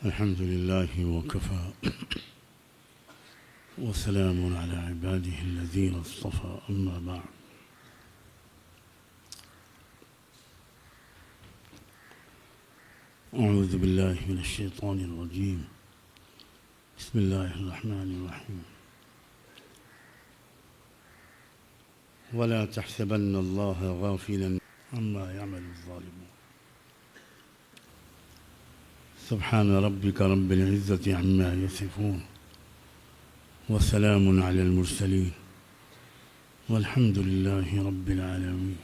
الحمد لله وكفى وسلام على عباده الذين اصطفى أما بعد. أعوذ بالله من الشيطان الرجيم. بسم الله الرحمن الرحيم. ولا تحسبن الله غافلا عما يعمل الظالمون. سبحان ربك رب العزة عما يصفون وسلام على المرسلين والحمد لله رب العالمين.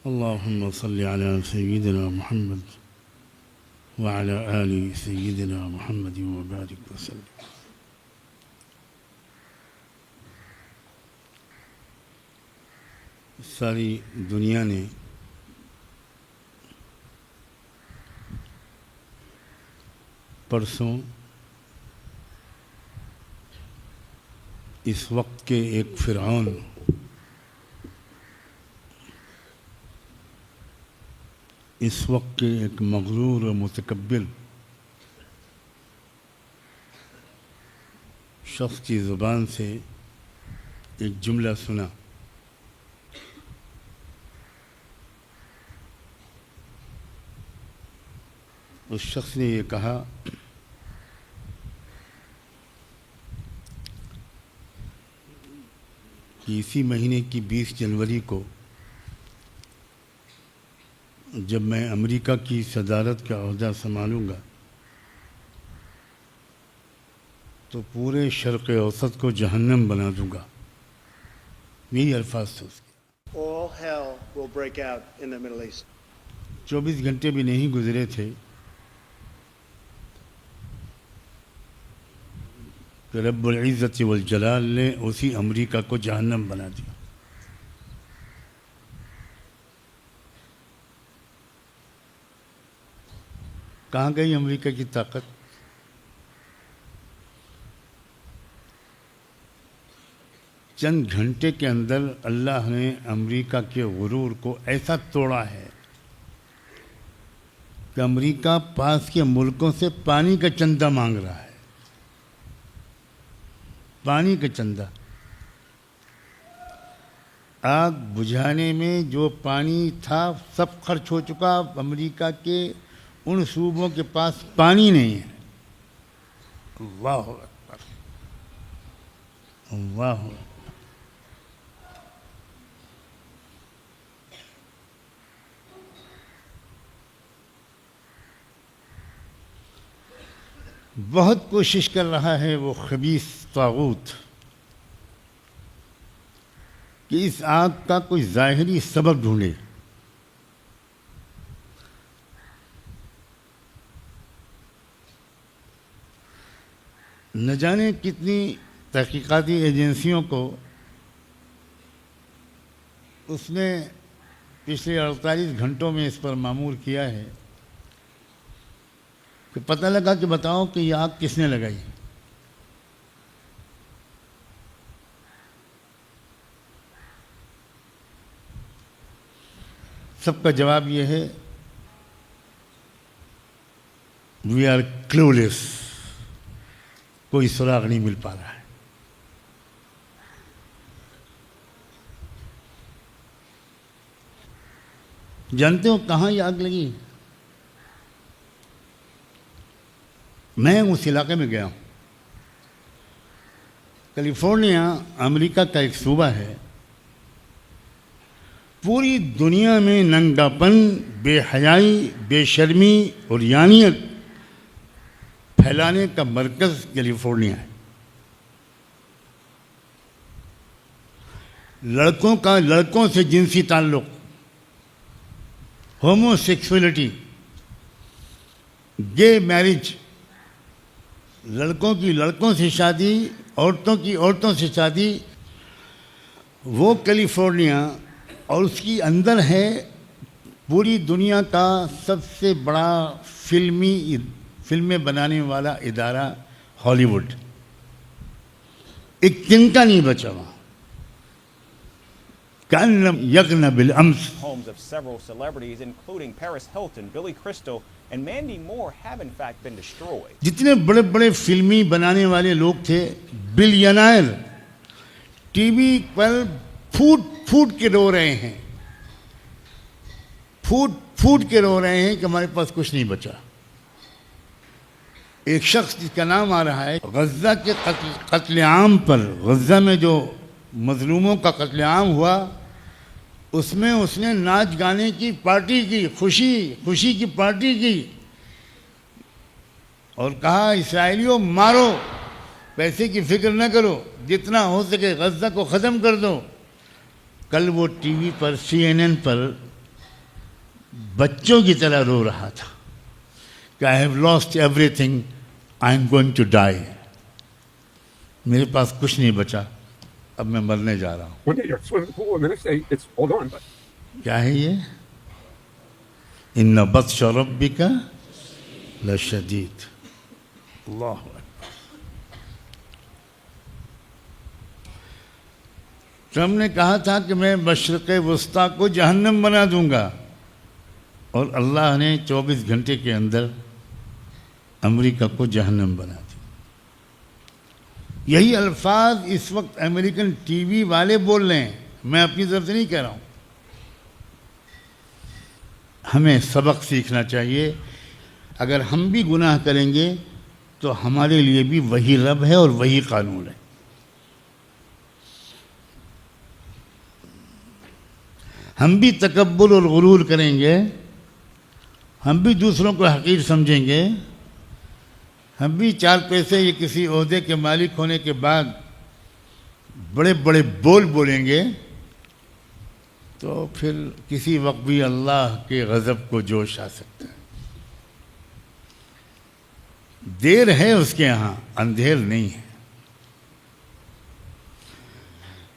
اللهم صل على سيدنا محمد وعلى آل سيدنا محمد وبارك وسلم. ساری دنیا نے پرسوں اس وقت کے ایک فرعون اس وقت کے ایک مغرور و متکبر شخص کی زبان سے ایک جملہ سنا. اس شخص نے یہ کہا کہ اسی مہینے کی 20 جنوری کو جب میں امریکہ کی صدارت کا عہدہ سنبھالوں گا تو پورے شرق اوسط کو جہنم بنا دوں گا. یہی الفاظ تھے اس کے. All hell will break out in the Middle East. 24 گھنٹے بھی نہیں گزرے تھے کہ رب العزت والجلال نے اسی امریکہ کو جہنم بنا دیا. کہاں گئی امریکہ کی طاقت؟ چند گھنٹے کے اندر اللہ نے امریکہ کے غرور کو ایسا توڑا ہے کہ امریکہ پاس کے ملکوں سے پانی کا چندہ مانگ رہا ہے. پانی کا چندہ. آگ بجھانے میں جو پانی تھا سب خرچ ہو چکا. امریکہ کے ان صوبوں کے پاس پانی نہیں ہے. اللہ اکبر اللہ اکبر. بہت کوشش کر رہا ہے وہ خبیث طاغوت کہ اس آگ کا کوئی ظاہری سبب ڈھونڈے. نہ جانے کتنی تحقیقاتی ایجنسیوں کو اس نے پچھلے 48 گھنٹوں میں اس پر مامور کیا ہے کہ پتہ لگا کہ بتاؤ کہ یہ آگ کس نے لگائی. سب کا جواب یہ ہے وی آر کلولیس. کوئی سراغ نہیں مل پا رہا ہے. جانتے ہو کہاں یہ آگ لگی؟ میں اس علاقے میں گیا ہوں. کیلیفورنیا امریکہ کا ایک صوبہ ہے. پوری دنیا میں ننگاپن، بے حیائی، بے شرمی اور یانیت پھیلانے کا مرکز کیلیفورنیا ہے. لڑکوں کا لڑکوں سے جنسی تعلق، ہومو سیکسولیٹی، گے میرج، لڑکوں کی لڑکوں سے شادی، عورتوں کی عورتوں سے شادی. وہ کیلیفورنیا اور اس کی اندر ہے پوری دنیا کا سب سے بڑا فلمیں بنانے والا ادارہ ہالی ووڈ. ایک تنکا نہیں بچا وہاں. كأن لم يغن بالأمس. Homes of several celebrities, including Paris Hilton, Billy Crystal, and Mandy Moore, have in fact been destroyed. جتنے بڑے بڑے فلمی بنانے والے لوگ تھے، بلینائر، ٹی وی پر پھوٹ پھوٹ کے رو رہے ہیں، پھوٹ پھوٹ کے رو رہے ہیں کہ ہمارے پاس کچھ نہیں بچا. ایک شخص جس کا نام آ رہا ہے، غزہ کے قتل عام پر، غزہ میں جو مظلوموں کا قتل عام ہوا، اس میں اس نے ناچ گانے کی پارٹی کی، خوشی کی پارٹی کی، اور کہا اسرائیلیوں مارو، پیسے کی فکر نہ کرو، جتنا ہو سکے غزہ کو ختم کر دو. کل وہ ٹی وی پر CNN پر بچوں کی طرح رو رہا تھا کہ I have lost everything, I am going to die. میرے پاس کچھ نہیں بچا، اب میں مرنے جا رہا ہوں. One day you're at a swimming pool and the next day it's all gone. But کیا ہے یہ؟ ان بطش ربک لشدید. اللہ اکبر. ٹرمپ نے کہا تھا کہ میں مشرق وسطیٰ کو جہنم بنا دوں گا، اور اللہ نے 24 گھنٹے کے اندر امریکہ کو جہنم بنا دی. یہی الفاظ اس وقت امریکن ٹی وی والے بول رہے ہیں، میں اپنی طرف سے نہیں کہہ رہا ہوں. ہمیں سبق سیکھنا چاہیے. اگر ہم بھی گناہ کریں گے تو ہمارے لیے بھی وہی رب ہے اور وہی قانون ہے. ہم بھی تکبر اور غرور کریں گے، ہم بھی دوسروں کو حقیر سمجھیں گے، ہم بھی 4 پیسے یا کسی عہدے کے مالک ہونے کے بعد بڑے بڑے بول بولیں گے، تو پھر کسی وقت بھی اللہ کے غضب کو جوش آ سکتا ہے. دیر ہے اس کے ہاں، اندھیر نہیں ہے.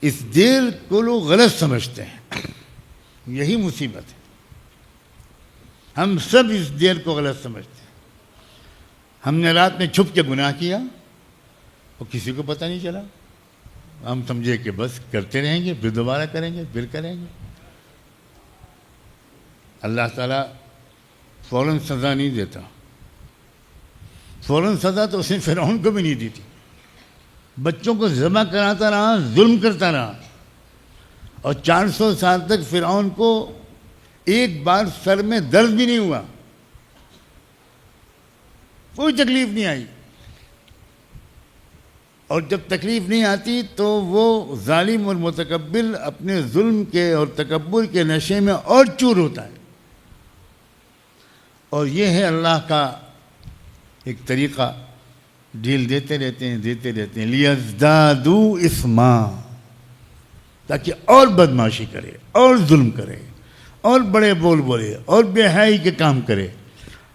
اس دیر کو لوگ غلط سمجھتے ہیں، یہی مصیبت ہے. ہم سب اس دیر کو غلط سمجھتے ہیں. ہم نے رات میں چھپ کے گناہ کیا اور کسی کو پتہ نہیں چلا. ہم سمجھے کہ بس کرتے رہیں گے، پھر دوبارہ کریں گے، پھر کریں گے. اللہ تعالیٰ فوراً سزا نہیں دیتا. فوراً سزا تو اس نے فرعون کو بھی نہیں دی تھی. بچوں کو ذبح کراتا رہا، ظلم کرتا رہا، اور 400 سال تک فرعون کو ایک بار سر میں درد بھی نہیں ہوا، کوئی تکلیف نہیں آئی. اور جب تکلیف نہیں آتی تو وہ ظالم اور متکبر اپنے ظلم کے اور تکبر کے نشے میں اور چور ہوتا ہے. اور یہ ہے اللہ کا ایک طریقہ، ڈھیل دیتے رہتے ہیں لیزدادوا اثما، تاکہ اور بدماشی کرے، اور ظلم کرے، اور بڑے بول بولے، اور بے حیائی کے کام کرے،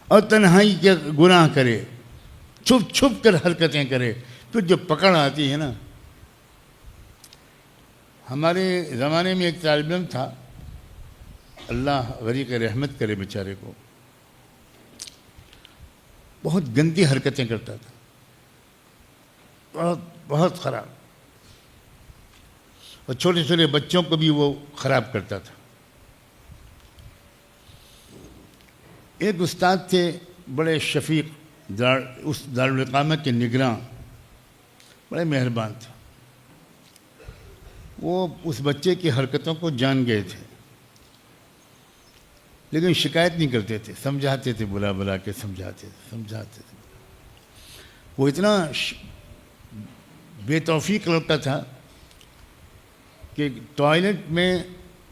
اور تنہائی کے گناہ کرے، چھپ چھپ کر حرکتیں کرے. پھر جو پکڑ آتی ہے نا. ہمارے زمانے میں ایک طالب علم تھا، اللہ غریق رحمت کرے بیچارے کو، بہت گندی حرکتیں کرتا تھا، بہت بہت خراب، اور چھوٹے چھوٹے بچوں کو بھی وہ خراب کرتا تھا. ایک استاد تھے بڑے شفیق، اس دارالقامت کے نگراں، بڑے مہربان تھے. وہ اس بچے کی حرکتوں کو جان گئے تھے، لیکن شکایت نہیں کرتے تھے، سمجھاتے تھے، بلا بلا کے سمجھاتے تھے. وہ اتنا بے توفیق لڑکا تھا کہ ٹوائلٹ میں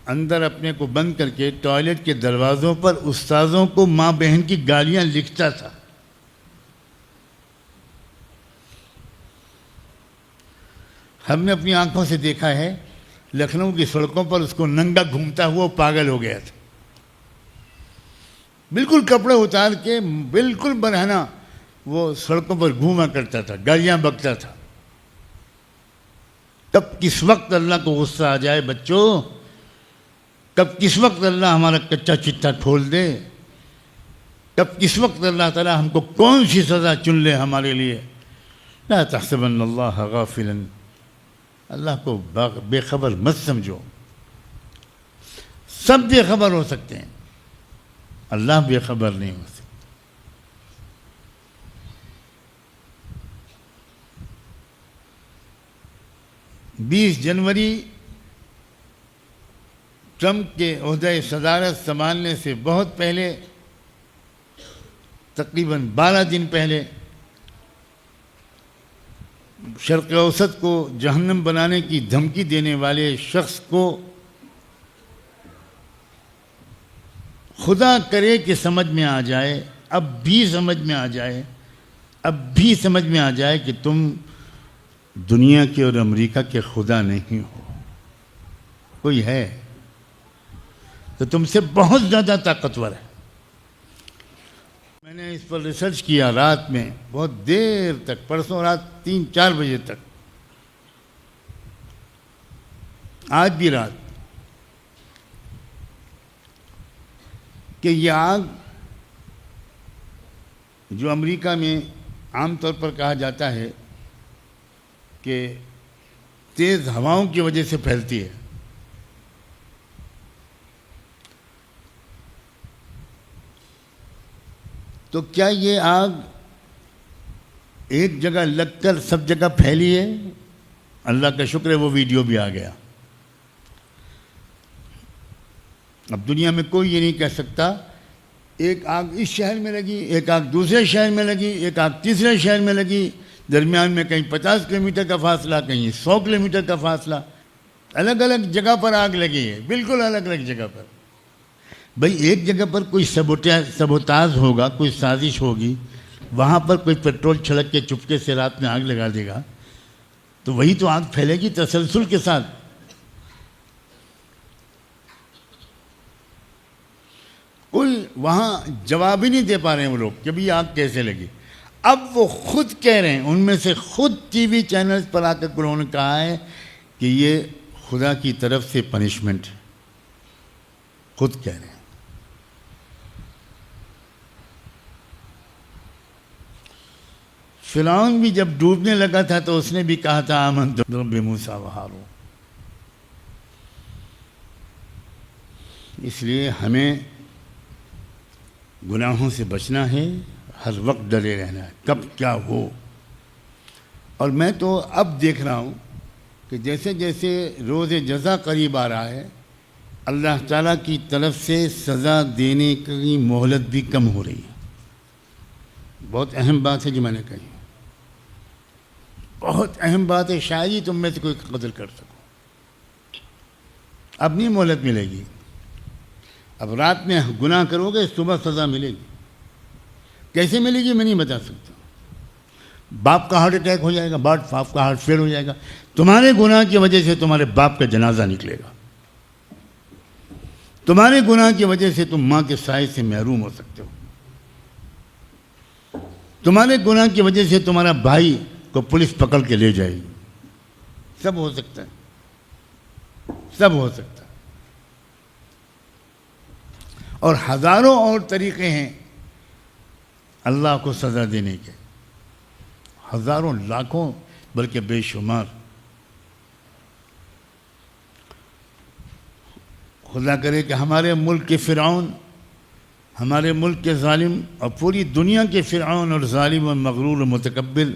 اندر اپنے کو بند کر کے ٹوائلٹ کے دروازوں پر استاذوں کو ماں بہن کی گالیاں لکھتا تھا. ہم نے اپنی آنکھوں سے دیکھا ہے، لکھنؤ کی سڑکوں پر اس کو ننگا گھومتا ہوا پاگل ہو گیا تھا. بالکل کپڑے اتار کے بالکل برہنہ وہ سڑکوں پر گھوما کرتا تھا، گالیاں بکتا تھا. کب کس وقت اللہ کو غصہ آ جائے بچوں، کب کس وقت اللہ ہمارا کچا چٹا کھول دے، کب کس وقت اللہ تعالیٰ ہم کو کون سی سزا چن لے ہمارے لیے. لا تحسبن اللہ غافلا، اللہ کو بے خبر مت سمجھو. سب بے خبر ہو سکتے ہیں، اللہ بے خبر نہیں ہو سکتا۔ 20 جنوری ٹرمپ کے عہدہ صدارت سنبھالنے سے بہت پہلے، تقریباً 12 دن پہلے، شرق اوسط کو جہنم بنانے کی دھمکی دینے والے شخص کو خدا کرے کہ سمجھ میں آ جائے، اب بھی سمجھ میں آ جائے کہ تم دنیا کے اور امریکہ کے خدا نہیں ہو، کوئی ہے تو تم سے بہت زیادہ طاقتور ہے۔ میں نے اس پر ریسرچ کیا رات میں بہت دیر تک، پرسوں رات 3-4 بجے تک، آج بھی رات، کہ یہ آگ جو امریکہ میں عام طور پر کہا جاتا ہے کہ تیز ہواؤں کی وجہ سے پھیلتی ہے، تو کیا یہ آگ ایک جگہ لگ کر سب جگہ پھیلی ہے؟ اللہ کا شکر ہے وہ ویڈیو بھی آ گیا۔ اب دنیا میں کوئی یہ نہیں کہہ سکتا ایک آگ اس شہر میں لگی، ایک آگ دوسرے شہر میں لگی، ایک آگ تیسرے شہر میں لگی، درمیان میں کہیں 50 کلومیٹر کا فاصلہ، کہیں 100 کلومیٹر کا فاصلہ، الگ الگ جگہ پر آگ لگی ہے، بالکل الگ الگ جگہ پر۔ بھئی ایک جگہ پر کوئی سبوتاژ ہوگا، کوئی سازش ہوگی، وہاں پر کوئی پیٹرول چھڑک کے چپکے سے رات میں آگ لگا دے گا تو وہی تو آگ پھیلے گی تسلسل کے ساتھ۔ کوئی وہاں جواب ہی نہیں دے پا رہے ہیں وہ لوگ کہ بھی آگ کیسے لگی۔ اب وہ خود کہہ رہے ہیں، ان میں سے خود ٹی وی چینلز پر آ کر انہوں نے کہا ہے کہ یہ خدا کی طرف سے پنشمنٹ ہے، خود کہہ رہے ہیں۔ فرعون بھی جب ڈوبنے لگا تھا تو اس نے بھی کہا تھا آمنت برب موسیٰ و ہارون۔ اس لیے ہمیں گناہوں سے بچنا ہے، ہر وقت ڈرے رہنا ہے کب کیا ہو۔ اور میں تو اب دیکھ رہا ہوں کہ جیسے جیسے روز جزا قریب آ رہا ہے، اللہ تعالیٰ کی طرف سے سزا دینے کی مہلت بھی کم ہو رہی ہے۔ بہت اہم بات ہے جو میں نے کہی، بہت اہم بات ہے، شاید ہی تم میں سے کوئی قدر کر سکو۔ اب نہیں مہلت ملے گی، اب رات میں گناہ کرو گے صبح سزا ملے گی۔ کیسے ملے گی میں نہیں بتا سکتا۔ باپ کا ہارٹ اٹیک ہو جائے گا، باپ کا ہارٹ فیل ہو جائے گا، تمہارے گناہ کی وجہ سے تمہارے باپ کا جنازہ نکلے گا، تمہارے گناہ کی وجہ سے تم ماں کے سائے سے محروم ہو سکتے ہو، تمہارے گناہ کی وجہ سے تمہارا بھائی کو پولیس پکڑ کے لے جائے گی۔ سب ہو سکتا ہے، سب ہو سکتا ہے۔ اور ہزاروں اور طریقے ہیں اللہ کو سزا دینے کے، ہزاروں، لاکھوں، بلکہ بے شمار۔ خدا کرے کہ ہمارے ملک کے فرعون، ہمارے ملک کے ظالم اور پوری دنیا کے فرعون اور ظالم اور مغرور و متکبر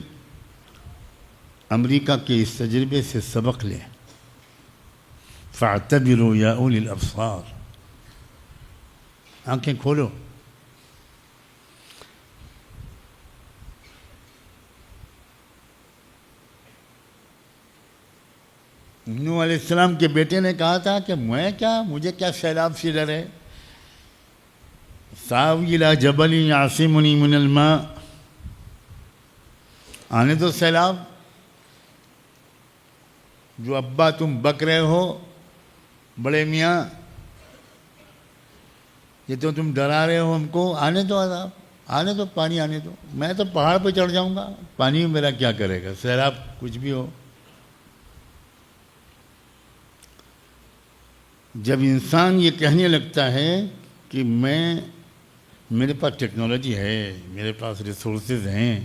امریکہ کے اس تجربے سے سبق لیں۔ فاعتبروا یا اولی الابصار، آنکھیں کھولو۔ نوح علیہ السلام کے بیٹے نے کہا تھا کہ مجھے کیا سیلاب سے ڈر ہے، ساوی الی جبل یعصمنی من الماء، آنے دو سیلاب۔ جو ابا تم بک رہے ہو بڑے میاں، یہ تو تم ڈرا رہے ہو ہم کو، آنے دو عذاب، آنے دو، پانی آنے دو، میں تو پہاڑ پہ چڑھ جاؤں گا، پانی میرا کیا کرے گا، سیلاب کچھ بھی ہو۔ جب انسان یہ کہنے لگتا ہے کہ میرے پاس ٹیکنالوجی ہے، میرے پاس ریسورسز ہیں،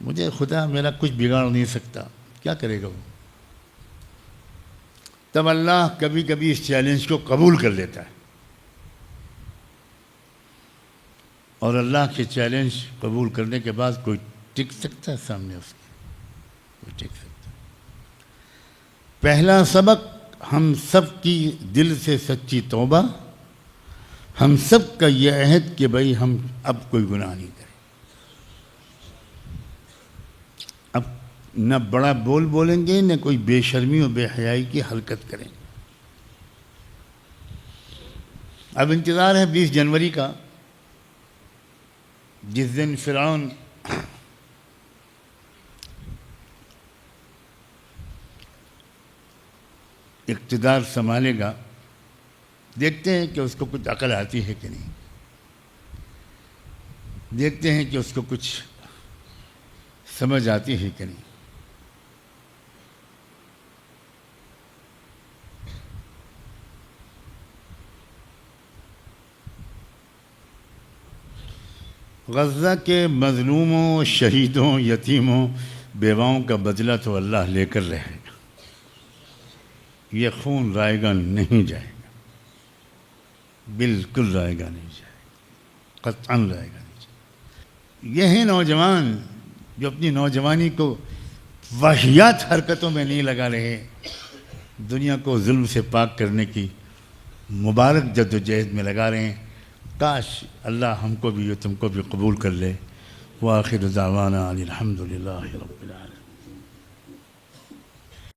مجھے خدا میرا کچھ بگاڑ نہیں سکتا، کیا کرے گا وہ؟ تب اللہ کبھی کبھی اس چیلنج کو قبول کر لیتا ہے، اور اللہ کے چیلنج قبول کرنے کے بعد کوئی ٹک سکتا ہے سامنے اس کے؟ کوئی ٹک سکتا ہے؟ پہلا سبق، ہم سب کی دل سے سچی توبہ، ہم سب کا یہ عہد کہ بھائی ہم اب کوئی گناہ نہیں کریں، اب نہ بڑا بول بولیں گے، نہ کوئی بے شرمی و بے حیائی کی حرکت کریں گے۔ اب انتظار ہے 20 جنوری کا، جس دن فرعون اقتدار سنبھالے گا۔ دیکھتے ہیں کہ اس کو کچھ عقل آتی ہے کہ نہیں، دیکھتے ہیں کہ اس کو کچھ سمجھ آتی ہے کہ نہیں۔ غزہ کے مظلوموں، شہیدوں، یتیموں، بیواؤں کا بدلہ تو اللہ لے کر رہے گا، یہ خون رائے گا نہیں جائے گا، بالکل رائے گا نہیں جائے گا، قطعاً رائے گا نہیں جائے گا۔ یہ ہیں نوجوان جو اپنی نوجوانی کو واہیات حرکتوں میں نہیں لگا رہے، دنیا کو ظلم سے پاک کرنے کی مبارک جدوجہد میں لگا رہے ہیں۔ کاش اللہ ہم کو بھی اور تم کو بھی قبول کر لے۔ وآخر دعوانا ان الحمد للہ رب العالمین۔